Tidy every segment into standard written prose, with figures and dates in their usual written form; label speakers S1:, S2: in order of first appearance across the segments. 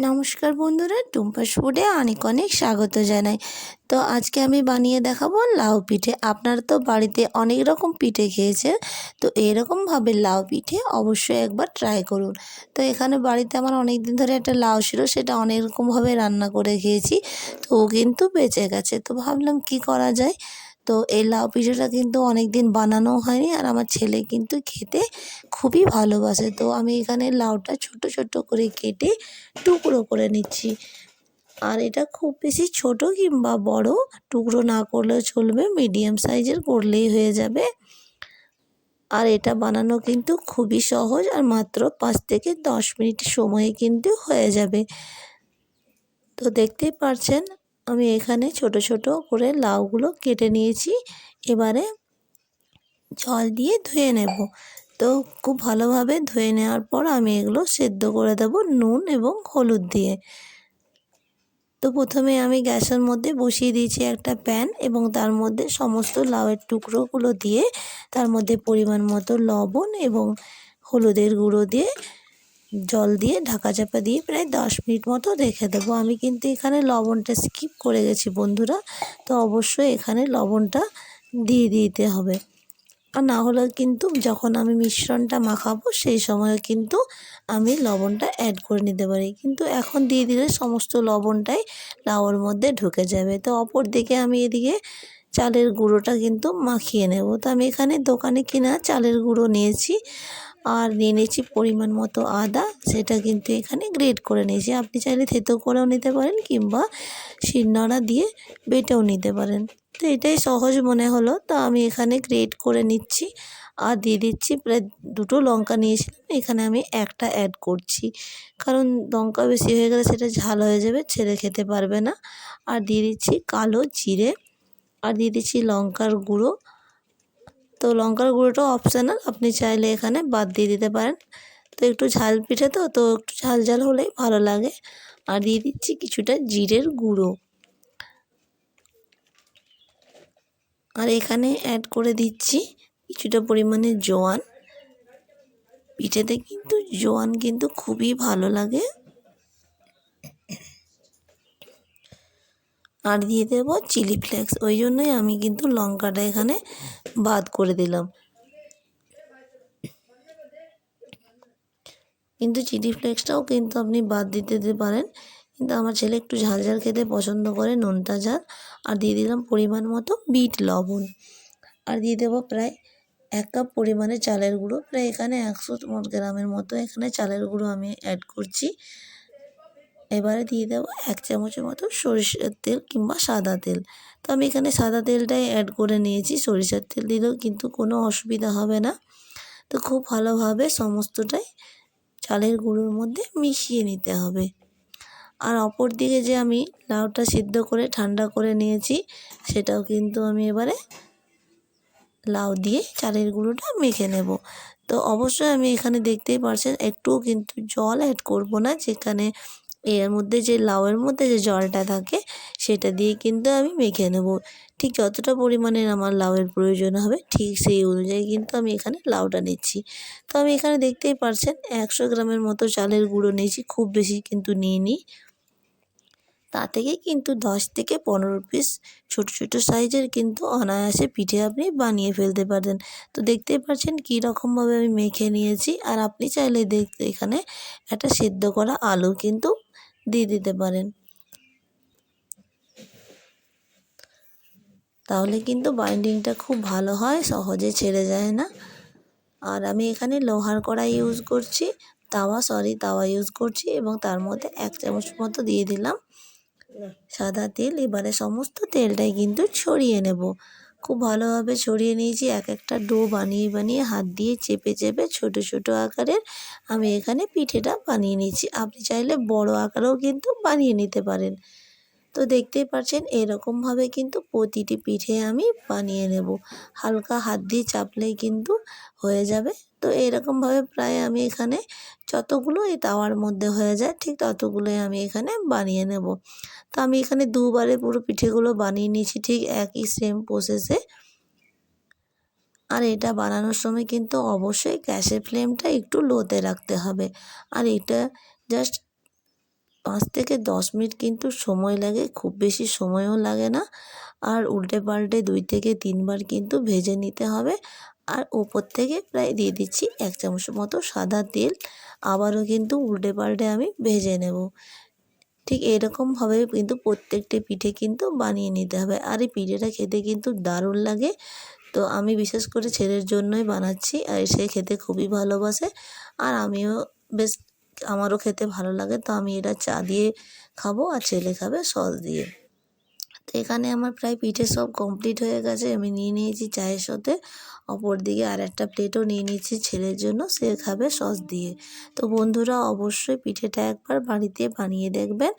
S1: নমস্কার বন্ধুরা, টুম্পাস ফুডে অনেক অনেক স্বাগত জানাই। তো আজকে আমি বানিয়ে দেখাবো লাউ পিঠে। আপনারা তো বাড়িতে অনেক রকম পিঠে খেয়েছেন, তো এরকমভাবে লাউ পিঠে অবশ্যই একবার ট্রাই করুন। তো এখানে বাড়িতে আমার অনেক দিন ধরে একটা লাউ ছিল, সেটা অনেক রকমভাবে রান্না করে খেয়েছি, তো ও কিন্তু বেঁচে গেছে। তো ভাবলাম কি করা যায়। তো এই লাউ পিঠেটা কিন্তু অনেক দিন বানানো হয়নি, আর আমার ছেলে কিন্তু খেতে খুবই ভালোবাসে। তো আমি এখানে লাউটা ছোট ছোট করে কেটে টুকরো করে নিচ্ছি। আর এটা খুব বেশি ছোট কিংবা বড় টুকরো না করলেও চলবে, মিডিয়াম সাইজের করলেই হয়ে যাবে। আর এটা বানানো কিন্তু খুবই সহজ, আর মাত্র 5 থেকে 10 মিনিট সময়ে কিন্তু হয়ে যাবে। তো দেখতেই পারছেন আমি এখানে ছোট ছোট করে লাউগুলো কেটে নিয়েছি। এবারে জল দিয়ে ধুয়ে নেব। তো খুব ভালোভাবে ধুয়ে নেওয়ার পর আমি এগুলো সেদ্ধ করে দেব নুন এবং হলুদ দিয়ে। তো প্রথমে আমি গ্যাসের মধ্যে বসিয়ে দিয়েছি একটা প্যান, এবং তার মধ্যে সমস্ত লাউয়ের টুকরোগুলো দিয়ে তার মধ্যে পরিমাণ মতো লবণ এবং হলুদের গুঁড়ো দিয়ে জল দিয়ে ঢাকা চাপা দিয়ে প্রায় 10 মিনিট মতো রেখে দেবো। আমি কিন্তু এখানে লবণটা স্কিপ করে গেছি বন্ধুরা, তো অবশ্যই এখানে লবণটা দিয়ে দিতে হবে। আর না হলে কিন্তু যখন আমি মিশ্রণটা মাখাবো সেই সময়ও কিন্তু আমি লবণটা অ্যাড করে নিতে পারি, কিন্তু এখন দিয়ে দিলে সমস্ত লবণটাই লাউয়ের মধ্যে ঢুকে যাবে। তো অপর দিকে আমি এদিকে চালের গুঁড়োটা কিন্তু মাখিয়ে নেব। তো আমি এখানে দোকানে কিনা চালের গুঁড়ো নিয়েছি, আর নিয়ে নিয়েছি পরিমাণ মতো আদা, সেটা কিন্তু এখানে গ্রেট করে নিয়েছি। আপনি চাইলে থেতো করেও নিতে পারেন কিংবা শিলনোড়া দিয়ে বেটেও নিতে পারেন। তো এটাই সহজ মনে হলো, তো আমি এখানে গ্রেট করে নিচ্ছি। আর দিয়ে দিচ্ছি প্রায় 2টো লঙ্কা নিয়েছিলাম, এখানে আমি একটা অ্যাড করছি, কারণ লঙ্কা বেশি হয়ে গেলে সেটা ঝাল হয়ে যাবে, ছেলে খেতে পারবে না। আর দিয়ে দিচ্ছি কালো জিরে, আর দিয়ে দিচ্ছি লঙ্কার গুঁড়ো। তো লঙ্কার গুঁড়োটাও অপশনাল, আপনি চাইলে এখানে বাদ দিয়ে দিতে পারেন। তো একটু ঝাল পিঠে তো তো একটু ঝাল ঝাল হলেই ভালো লাগে। আর দিয়ে দিচ্ছি কিছুটা জিরের গুঁড়ো, আর এখানে অ্যাড করে দিচ্ছি কিছুটা পরিমাণে জোয়ান। পিঠেতে কিন্তু জোয়ান কিন্তু খুবই ভালো লাগে। আর দিয়ে দেবো চিলি ফ্লেক্স, ওই জন্যই আমি কিন্তু লঙ্কাটা এখানে বাদ করে দিলাম। কিন্তু চিলি ফ্লেক্সটাও কিন্তু আপনি বাদ দিতে পারেন, কিন্তু আমার ছেলে একটু ঝাল ঝাল খেতে পছন্দ করে, নোনতা ঝাল। আর দিয়ে দিলাম পরিমাণ মতো বিট লবণ, আর দিয়ে দেবো প্রায় 1 কাপ পরিমাণে চালের গুঁড়ো। প্রায় এখানে 100 গ্রামের মতো এখানে চালের গুঁড়ো আমি অ্যাড করছি। এবারে দিয়ে দেবো 1 চামচের মতো সরিষার তেল কিংবা সাদা তেল। তো আমি এখানে সাদা তেলটাই অ্যাড করে নিয়েছি, সরিষার তেল দিলেও কিন্তু কোনো অসুবিধা হবে না। তো খুব ভালোভাবে সমস্তটাই চালের গুঁড়োর মধ্যে মিশিয়ে নিতে হবে। আর অপর দিকে যে আমি লাউটা সিদ্ধ করে ঠান্ডা করে নিয়েছি, সেটাও কিন্তু আমি এবারে লাউ দিয়ে চালের গুঁড়োটা মেখে নেব। তো অবশ্যই আমি এখানে দেখতেই পারছেন একটুও কিন্তু জল অ্যাড করব না, যেখানে এর মধ্যে যে লাউয়ের মধ্যে যে জলটা থাকে সেটা দিয়ে কিন্তু আমি মেখে নেব। ঠিক যতটা পরিমাণের আমার লাউয়ের প্রয়োজন হবে ঠিক সেই অনুযায়ী কিন্তু আমি এখানে লাউটা নিচ্ছি। তো আমি এখানে দেখতেই পারছেন 100 গ্রামের মতো চালের গুঁড়ো নিয়েছি, খুব বেশি কিন্তু নিইনি। তা থেকে কিন্তু 10 থেকে 15 পিস ছোট ছোট সাইজের কিন্তু অনায়াসে পিঠে আপনি বানিয়ে ফেলতে পারেন। তো দেখতেই পাচ্ছেন কী রকমভাবে আমি মেখে নিয়েছি। আর আপনি চাইলে দেখতে এখানে একটা সেদ্ধ করা আলু কিন্তু দিয়ে দিতে পারেন, তাহলে কিন্তু বাইন্ডিংটা খুব ভালো হয়, সহজে ছেড়ে যায় না। আর আমি এখানে লোহার কড়াই ইউজ করছি, তাওয়া ইউজ করছি, এবং তার মধ্যে 1 চামচ মতো দিয়ে দিলাম সাদা তেল। এবারে সমস্ত তেলটাই কিন্তু ছড়িয়ে নেব। খুব ভালোভাবে ছড়িয়ে নিয়েছি, একটা ডো বানিয়ে বানিয়ে হাত দিয়ে চেপে চেপে ছোট ছোট আকারের আমি এখানে পিঠেটা বানিয়ে নিয়েছি। আপনি চাইলে বড় আকারেও কিন্তু বানিয়ে নিতে পারেন। তো দেখতেই পাচ্ছেন এরকমভাবে কিন্তু প্রতিটি পিঠে আমি বানিয়ে নেব। হালকা হাত দিয়ে চাপলেই কিন্তু হয়ে যাবে। তো এরকমভাবে প্রায় আমি এখানে যতগুলো এই তাওয়ার মধ্যে হয়ে যায় ঠিক ততগুলোই আমি এখানে বানিয়ে নেব। তো আমি এখানে দুবারে পুরো পিঠেগুলো বানিয়ে নিয়েছি ঠিক একই সেম প্রসেসে। আর এটা বানানোর সময় কিন্তু অবশ্যই গ্যাসের ফ্লেমটা একটু লোতে রাখতে হবে। আর এটা জাস্ট 5 থেকে 10 মিনিট কিন্তু সময় লাগে, খুব বেশি সময়ও লাগে না। আর উল্টে পাল্টে 2 থেকে 3 বার কিন্তু ভেজে নিতে হবে। আর ওপর থেকে প্রায় দিয়ে দিচ্ছি 1 চামচ মতো সাদা তেল। আবারও কিন্তু উল্টে পাল্টে আমি ভেজে নেব। ঠিক এরকমভাবে কিন্তু প্রত্যেকটি পিঠে কিন্তু বানিয়ে নিতে হবে। আর এই পিঠেটা খেতে কিন্তু দারুণ লাগে। তো আমি বিশেষ করে ছেলের জন্যই বানাচ্ছি, আর সে খেতে খুবই ভালোবাসে। আর আমিও বেশ, আমারও খেতে ভালো লাগে। তো আমি এটা চা দিয়ে খাবো আর ছেলে খাবে সস দিয়ে। তো এখানে আমার প্রায় পিঠে সব কমপ্লিট হয়ে গেছে। আমি নিয়ে নিয়েছি চায়ের সাথে। অপরদিকে আরেকটা প্লেটও নিয়ে নিচ্ছি ছেলের জন্য, সে খাবে সস দিয়ে। তো বন্ধুরা অবশ্যই পিঠেটা একবার বাড়িতে বানিয়ে দেখবেন।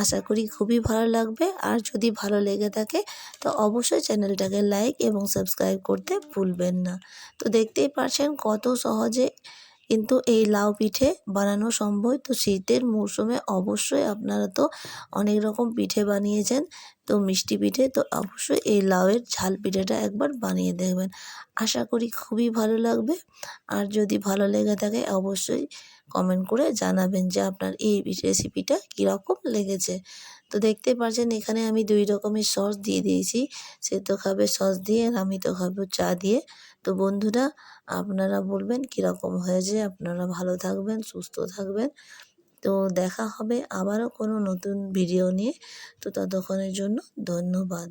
S1: আশা করি খুবই ভালো লাগবে। আর যদি ভালো লেগে থাকে তো অবশ্যই চ্যানেলটাকে লাইক এবং সাবস্ক্রাইব করতে ভুলবেন না। তো দেখতেই পাচ্ছেন কত সহজে কিন্তু এই লাউ পিঠে বানানো সম্ভব। তো শীতের মৌসুমে অবশ্যই আপনারা তো অনেক রকম পিঠে বানিয়েছেন, তো মিষ্টি পিঠে, তো অবশ্যই এই লাউয়ের ঝাল পিঠেটা একবার বানিয়ে দেখবেন। আশা করি খুবই ভালো লাগবে। আর যদি ভালো লেগে থাকে অবশ্যই কমেন্ট করে জানাবেন যে আপনার এই রেসিপিটা কীরকম লেগেছে। তো দেখতে পাচ্ছেন এখানে আমি 2 রকমের সস দিয়ে দিয়েছি। সে তো খাবে সস দিয়ে আর আমি তো খাবো চা দিয়ে। তো বন্ধুরা আপনারা বলবেন কীরকম হয়েছে। আপনারা ভালো থাকবেন, সুস্থ থাকবেন। তো দেখা হবে আবারও কোনো নতুন ভিডিও নিয়ে। তো ততক্ষণের জন্য ধন্যবাদ।